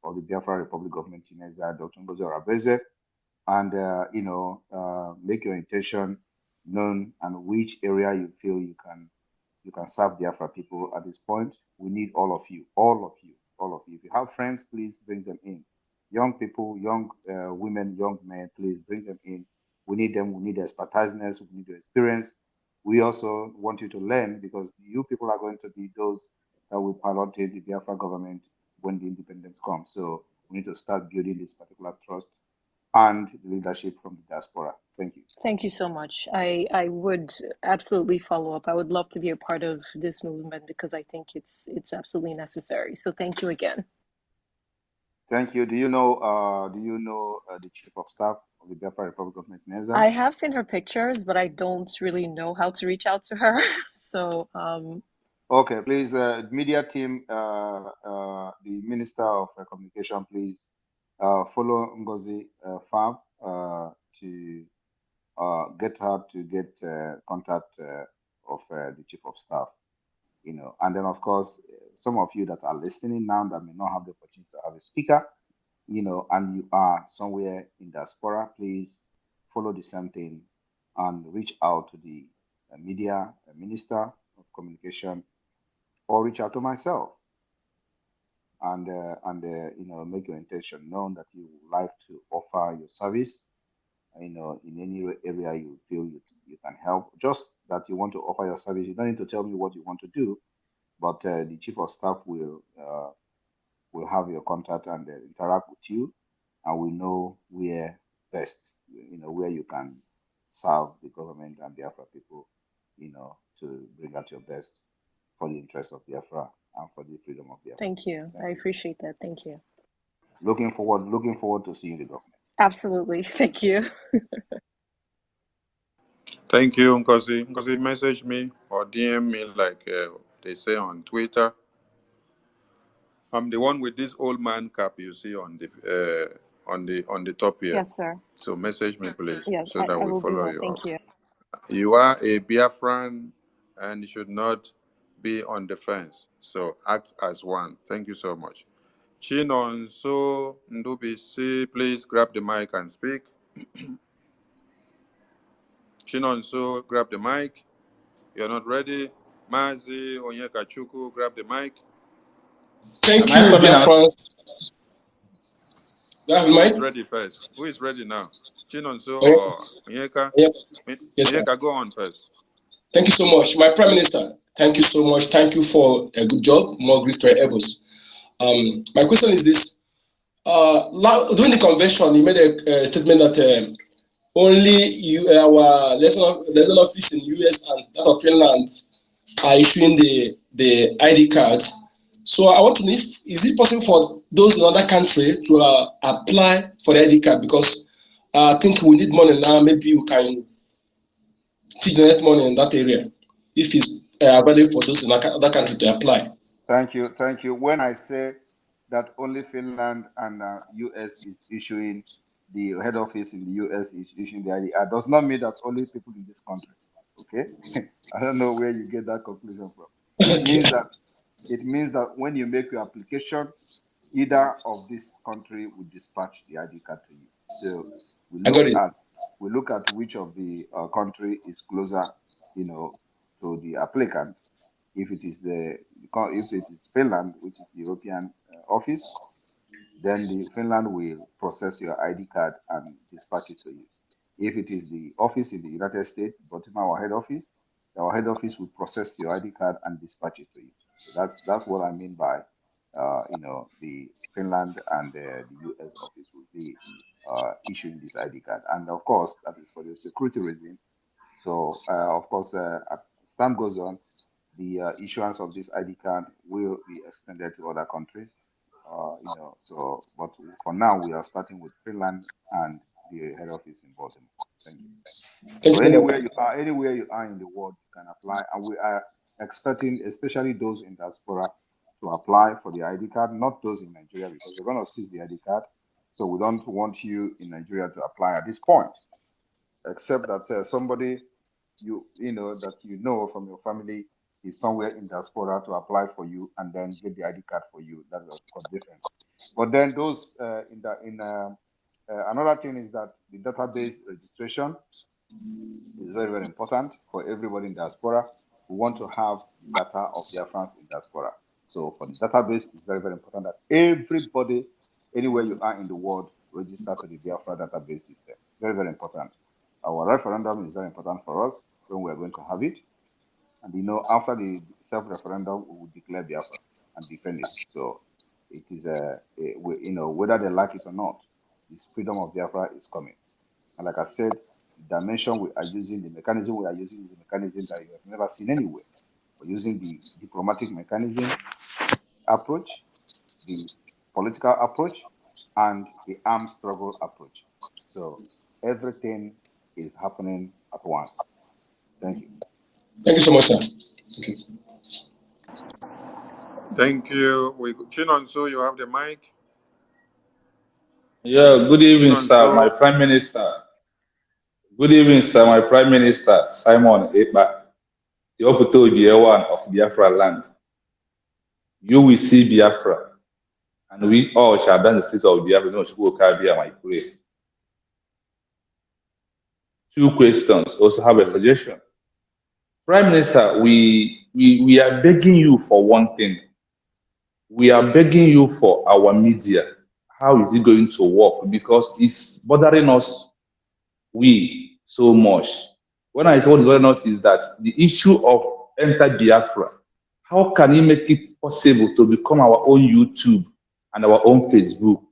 of the Biafra Republic Government in Exile, Dr. Ngozi Orabeze, and make your intention known and which area you feel you can serve Biafra people at this point. We need all of you, all of you, all of you. If you have friends, please bring them in. Young people, young women, young men, please bring them in. We need them. We need expertise. We need your experience. We also want you to learn, because you people are going to be those that will pilot the Biafra government when the independence comes. So we need to start building this particular trust and leadership from the diaspora. Thank you. Thank you so much. I would absolutely follow up. I would love to be a part of this movement, because I think it's absolutely necessary. So thank you again. Thank you. Do you know the chief of staff of the Biafra Republic of Nigeria? I have seen her pictures, but I don't really know how to reach out to her. So okay, please, media team, the Minister of Communication, please follow Ngozi Fab to get her to get contact of the chief of staff, and then of course some of you that are listening now that may not have the opportunity to have a speaker, and you are somewhere in diaspora, please follow the same thing and reach out to the media minister of communication, or reach out to myself, and make your intention known that you would like to offer your service, in any area you feel you can help. Just that you want to offer your service. You don't need to tell me what you want to do, but the chief of staff will have your contact and interact with you, and we know where best, where you can serve the government and Biafra people, to bring out your best for the interest of Biafra and for the freedom of Biafra. Thank you. I appreciate that. Thank you. Looking forward to seeing the government. Absolutely. Thank you. Thank you, Ngozi. Ngozi, message me or DM me like they say on Twitter. I'm the one with this old man cap you see on the top here. Yes, sir. So message me, please, Yes, so that I we will do follow that. you Thank up. you. You are a Biafran and you should not be on the fence. So act as one. Thank you so much. Chinonso Ndubisi, please grab the mic and speak. Chinonso, grab the mic. You're not ready. Mazi Onyekachuku, grab the mic. Thank you, Biafrans. Who is ready first? Who is ready now? Chinonso or Onyeka? Yes, Onyeka, go on first. Thank you so much. My Prime Minister, thank you so much. Thank you for a good job. More grace to your elbows. My question is this. During the convention, you made a statement that only our liaison office in US and that of Finland are issuing the ID cards. So I want to know, is it possible for those in other countries to apply for the ID card? Because I think we need money now. Maybe we can still generate money in that area if it's available for those in other country to apply. Thank you. Thank you. When I say that only Finland and US is issuing, the head office in the US is issuing the IDR, does not mean that only people in these countries. Okay, I don't know where you get that conclusion from. It means that when you make your application, either of this country will dispatch the ID card to you. So we look at which of the country is closer, to the applicant. If it is Finland, which is the European office, then the Finland will process your ID card and dispatch it to you. If it is the office in the United States, Baltimore, our head office will process your ID card and dispatch it to you. So that's what I mean by, the Finland and the US office will be issuing this ID card. And of course, that is for the security reason. So of course, as time goes on, the issuance of this ID card will be extended to other countries. But for now, we are starting with Finland and the head office in Baltimore. Thank you. So anywhere you are in the world, you can apply, and we are expecting, especially those in diaspora, to apply for the ID card, not those in Nigeria, because we're going to seize the ID card. So we don't want you in Nigeria to apply at this point, except that somebody that you know from your family is somewhere in diaspora to apply for you and then get the ID card for you. That's of course different. But then those another thing is that the database registration is very, very important for everybody in diaspora who want to have data of BIAFRANS in diaspora. So for the database, it's very, very important that everybody, anywhere you are in the world, register to the Biafra database system. Very, very important. Our referendum is very important for us when we're going to have it. And after the self-referendum, we will declare Biafra and defend it. So it is whether they like it or not, this freedom of Biafra is coming. And like I said, the dimension we are using, the mechanism we are using is a mechanism that you have never seen anywhere. We're using the diplomatic mechanism approach, the political approach, and the armed struggle approach. So everything is happening at once. Thank you. Thank you so much, sir. Thank you. Chinonso, you have the mic. Yeah, good evening, sir, my Prime Minister. Good evening, sir, my Prime Minister, Simon Ekpa, the Oputo of Biafra land. You will see Biafra, and we all shall dance the streets of Biafra, no school Kabia, my pray. 2 questions, also have a suggestion. Prime Minister, we are begging you for one thing. We are begging you for our media. How is it going to work? Because it's bothering us, so much. When I say what is bothering us is that the issue of Enter Biafra, how can we make it possible to become our own YouTube and our own Facebook?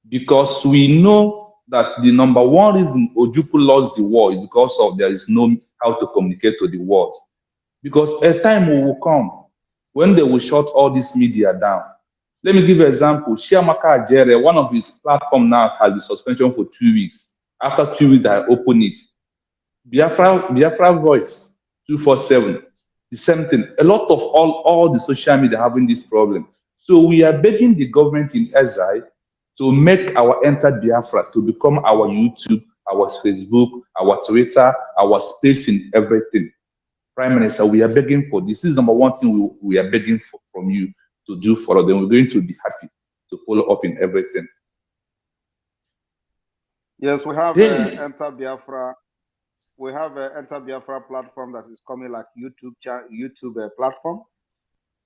Because we know that the number one reason Ojukwu lost the war is because of there is no how to communicate to the world. Because a time will come when they will shut all this media down. Let me give you an example. Chiamaka Ajere, one of his platforms now has been suspension for 2 weeks. After 2 weeks, I open it. Biafra Voice, 247, the same thing. A lot of all the social media having this problem. So we are begging the government in exile to make our Enter Biafra to become our YouTube, our Facebook, our Twitter, our space in everything. Prime Minister, we are begging for this. This is number one thing we are begging from you to do for us. Then we're going to be happy to follow up in everything. Yes, we have Enter Biafra. We have an Enter Biafra platform that is coming like YouTube platform.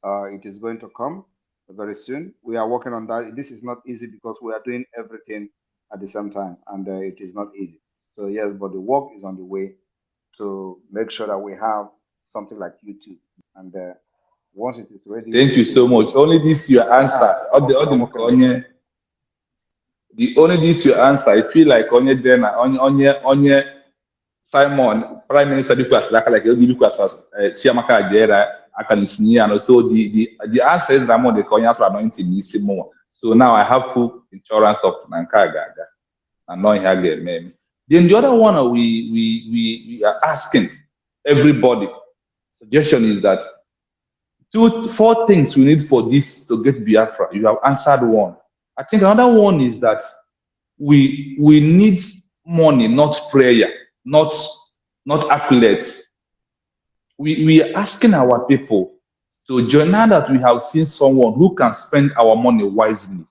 It is going to come very soon. We are working on that. This is not easy because we are doing everything at the same time, and it is not easy. So yes, but the work is on the way to make sure that we have something like YouTube. And once it is ready, thank you so much. Only this your answer. The only this your answer. I feel like onye Simon, Prime Minister, because like Chiamaka Ajere, I can see, and so the answer is Ramon the Konya for anointing more. So now I have full insurance of Nankaga and not here. Then the other one we are asking everybody. Suggestion is that 4 things we need for this to get Biafra. You have answered one. I think another one is that we need money, not prayer, not accolades. We are asking our people to join. Now that we have seen someone who can spend our money wisely,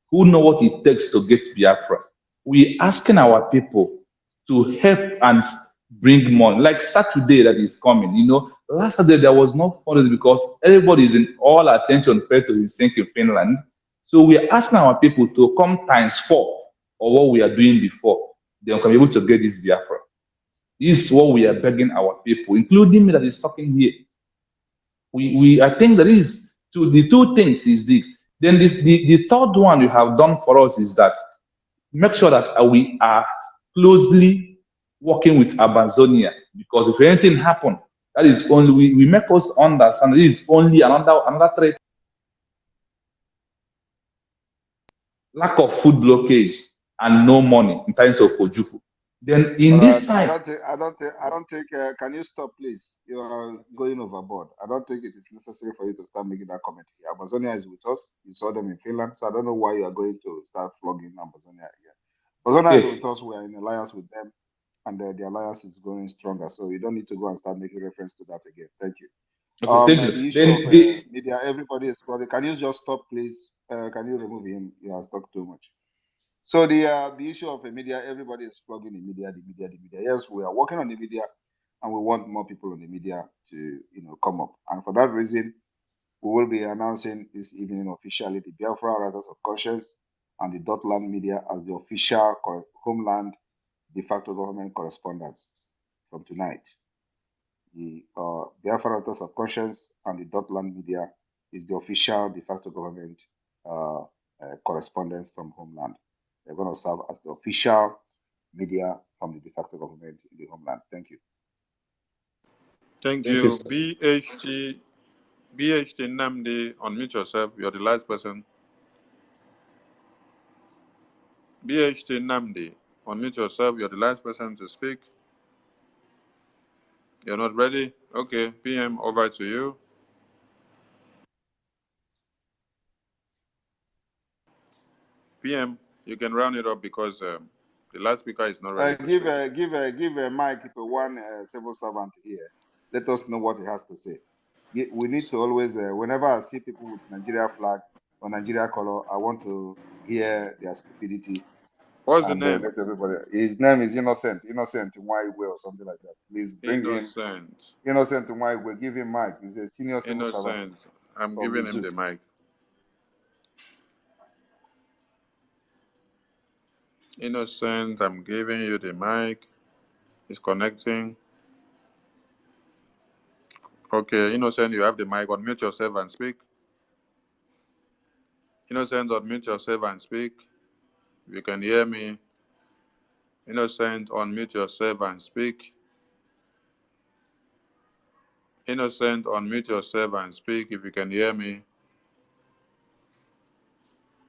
who know what it takes to get Biafra, we asking our people to help and bring money. Like Saturday that is coming, last Saturday there was no funds because everybody is in all attention paid to this thing in Finland. So we are asking our people to come ×4 of what we are doing before. They can be able to get this Biafra. This is what we are begging our people, including me that is talking here. I think that is the 2 things is this. Then the third one you have done for us is that make sure that we are closely working with Amazonia, because if anything happen, that is only we make us understand this is only another threat. Lack of food blockage and no money in terms of Ojuku. Then in this time, I don't think. Can you stop, please? You are going overboard. I don't think it is necessary for you to start making that comment here. Amazonia is with us. You saw them in Finland, so I don't know why you are going to start flogging Amazonia again. Amazonia is with us. We are in alliance with them, and the alliance is growing stronger. So you don't need to go and start making reference to that again. Thank you. Okay, thank you. The issue of media, everybody is calling. Can you just stop, please? Can you remove him? He has talked too much. So the issue of the media, everybody is plugging the media. Yes, we are working on the media, and we want more people in the media to come up. And for that reason, we will be announcing this evening officially the Biafra Writers of Conscience and the Dotland Media as the official homeland de facto government correspondents from tonight. The Biafra Writers of Conscience and the Dotland Media is the official de facto government correspondence from homeland. They're going to serve as the official media from the de facto government in the homeland. Thank you. Thank you. BHT Namdi, unmute yourself. You're the last person. BHT Namdi, unmute yourself. You're the last person to speak. You're not ready? Okay, PM, over to you. PM, you can round it up because the last speaker is not ready. Give a mic to one civil servant here. Let us know what he has to say. We need to always, whenever I see people with Nigeria flag or Nigeria color, I want to hear their stupidity. What's the name? Let everybody. His name is Innocent Nwaiwe or something like that. Please bring him. Innocent Nwaiwe. Give him mic. He's a senior civil servant. I'm giving him the mic. Innocent, I'm giving you the mic. It's connecting. Okay, Innocent, you have the mic. Unmute yourself and speak. Innocent, unmute yourself and speak. If you can hear me. Innocent, unmute yourself and speak. Innocent, unmute yourself and speak if you can hear me.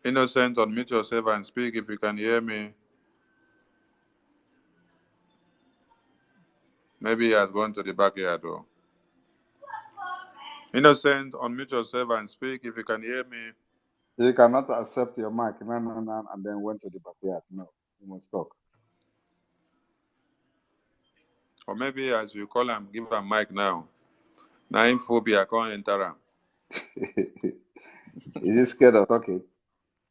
Innocent, unmute yourself and speak if you can hear me. Maybe he has gone to the backyard though. Innocent, unmute yourself and speak if you can hear me. You cannot accept your mic, no, and then went to the backyard. No, you must talk. Or maybe as you call him, give him mic now. Now phobia can't enter him. Is he scared of talking?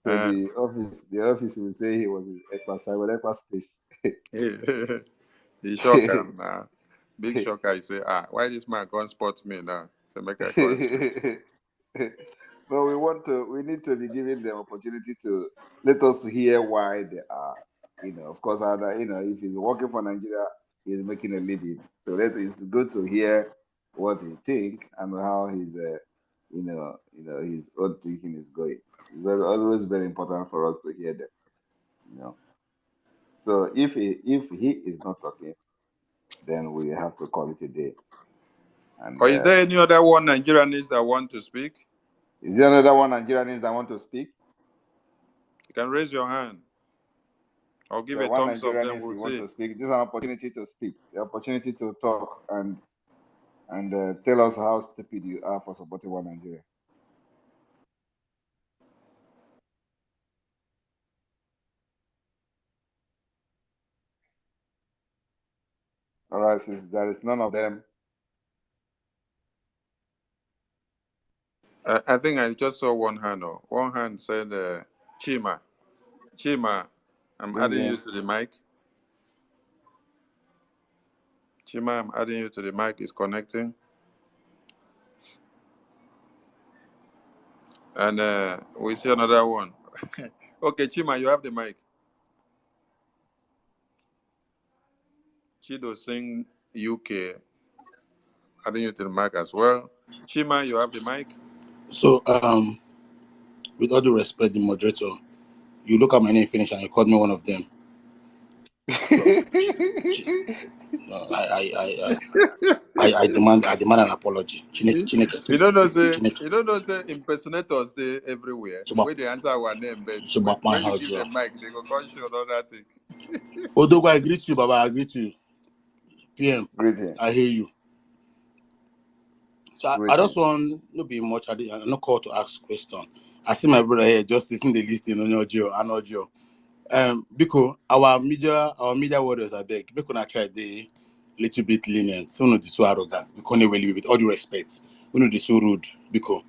So the office will say he was in cyber space. He shock him now. Big shocker. He say, why this man can't spot me now? So make I call him. But we need to be given the opportunity to let us hear why they are. Of course, if he's working for Nigeria, he's making a living. So it's good to hear what he think and how his his own thinking is going. It's always very important for us to hear them. So if he is not talking, then we have to call it a day. And or is there any other one Nigerianist that want to speak? Is there another one Nigerianist that want to speak? You can raise your hand. I'll give So a thumbs up. Then we'll see. Want to speak. This is an opportunity to speak, the opportunity to talk and and tell us how stupid you are for supporting One Nigeria. All right, since there is none of them. I think I just saw one hand. Oh. One hand said, Chima. Chima, I'm Bring adding you him. to the mic. Chima, I'm adding you to the mic. It's connecting. And we see another one. Okay, Chima, you have the mic. Chido Singh, UK, adding you to the mic as well. Chima, you have the mic. So, with all due respect, the moderator, you look at my name finish and you called me one of them. I demand an apology. You don't know, say impersonators they everywhere. Where they answer our name, but when you give them mic, they go come show another thing. Odogo, I greet you, Baba. I greet you. PM, Greeting. I hear you. So I just want to be much. I'm not called to ask question. I see my brother here just listening the listing on audio. Because our media warriors are big. Because I try the little bit lenient. So not so arrogant. Because they will with all due respect. We know so rude. Because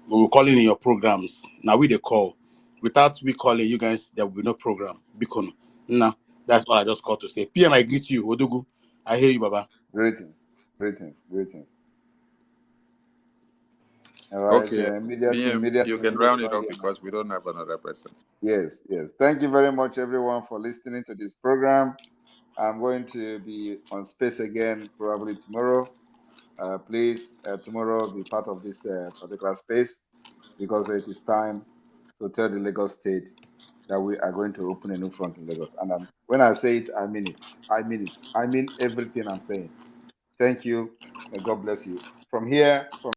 we were calling in your programs. Now we they call. Without we calling you guys, there will be no program. Because nah, that's what I just called to say. PM, I greet you. Odogu, I hear you, Baba. Greetings. All right, Okay, media PM, team, you can round it up because we don't have another person. Yes. Thank you very much, everyone, for listening to this program. I'm going to be on space again probably tomorrow. Please, tomorrow be part of this particular space because it is time to tell the Lagos State that we are going to open a new front in Lagos. And when I say it, I mean it. I mean everything I'm saying. Thank you. May God bless you. From here, from